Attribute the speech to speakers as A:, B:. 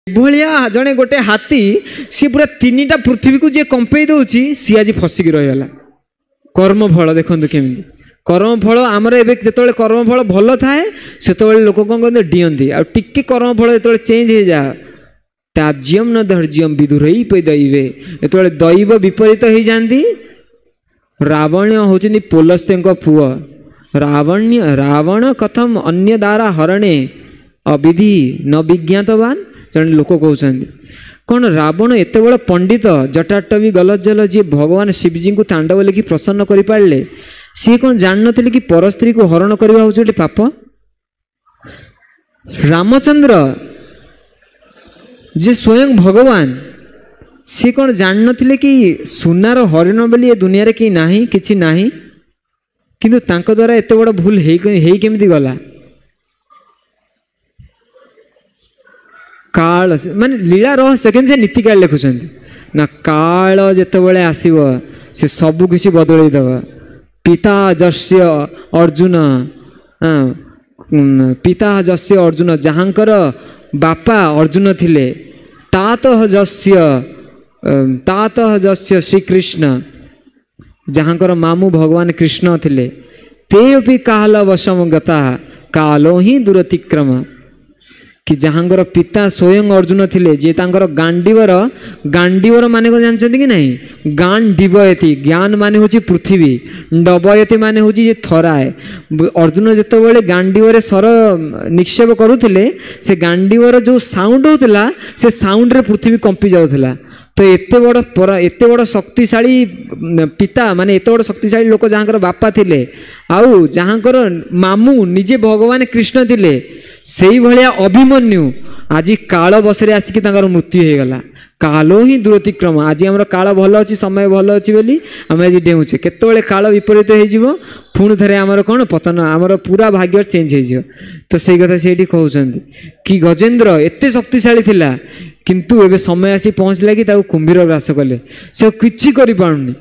A: भलिया जड़े गोटे हाथी सी पूरा 3टा पृथ्वी को जी कंपे दूसरी सी आज फसिक रहीगला। कर्मफल देखो केमी कर्मफल आमर ए जो कर्मफल भल थाए से लोक कौन कहते डियंती आ टिके कर्मफल जो चेंज हो जा त्याज्यम न धैर्यम विदुरई पे दैवे जो दैव विपरीत हो जाती। रावण होचनी पोलस्ते पुओ रावण कथम अन्य द्वारा हरणे अविधि न विज्ञातवान जन लोक कहते कौन रावण एत बड़ पंडित जटाटवी गलज्जल जी भगवान शिवजी को तांडव लिखि प्रसन्न कर पारे सी कौन जान नी कि पर स्त्री को हरण करवा हूँ पाप। रामचंद्र जे स्वयं भगवान सी कौन जान नी कि सुनार हरिण बोली ए दुनिया रे कि नाही किछि नाही किंतु तांको द्वारा एत बड़ भूल हेई केमिति गला। काल माने लीला रहस्य के से नीतिकाल लिखुं ना काल जितेबाला आसब से सबू किसी बदल देव। पिता जस्य अर्जुन पिता जस्य अर्जुन जहाँकर बापा अर्जुन थिले तातः जस्य श्रीकृष्ण जहाँकर मामू भगवान कृष्ण थिले ते भी काल वशम गता कालो ही दुरतिक्रम कि जहाँकर पिता स्वयं अर्जुन थिले जे तांकर गांडीवर माने को जानछन्ति कि नहीं गांडीवयति ज्ञान माने होची पृथ्वी डबयति माने होची जे थराए। अर्जुन जेतेबेले गांडीवर सर निक्षेप करुथिले से गांडीवर जो साउंड होतिला से साउंड रे पृथ्वी कंपी जाउथिला। तो एते बड़ शक्तिशाली पिता माने एते बड़ शक्तिशाली लोक जहाँकर बापा थिले आउ जहाँकर मामू निजे भगवान कृष्ण थिले सेई भलिया अभिमन्यु आज काल बसरे आसिक मृत्यु हो गला। कालो ही दुरतिक्रम आज आम काल भल अच्छी समय भल अच्छी बोली आम आज डेऊचे केतबेले काल विपरीत हो पुणी थे आमर कौन पतन आमर पूरा भाग्य चेंज हो। तो सही कथा से कहते कि गजेन्द्र एते शक्तिशाली थिला किंतु एबे समय आसी पहुँचला कि कुंभीर ग्रास कले से किछि करि पारुनी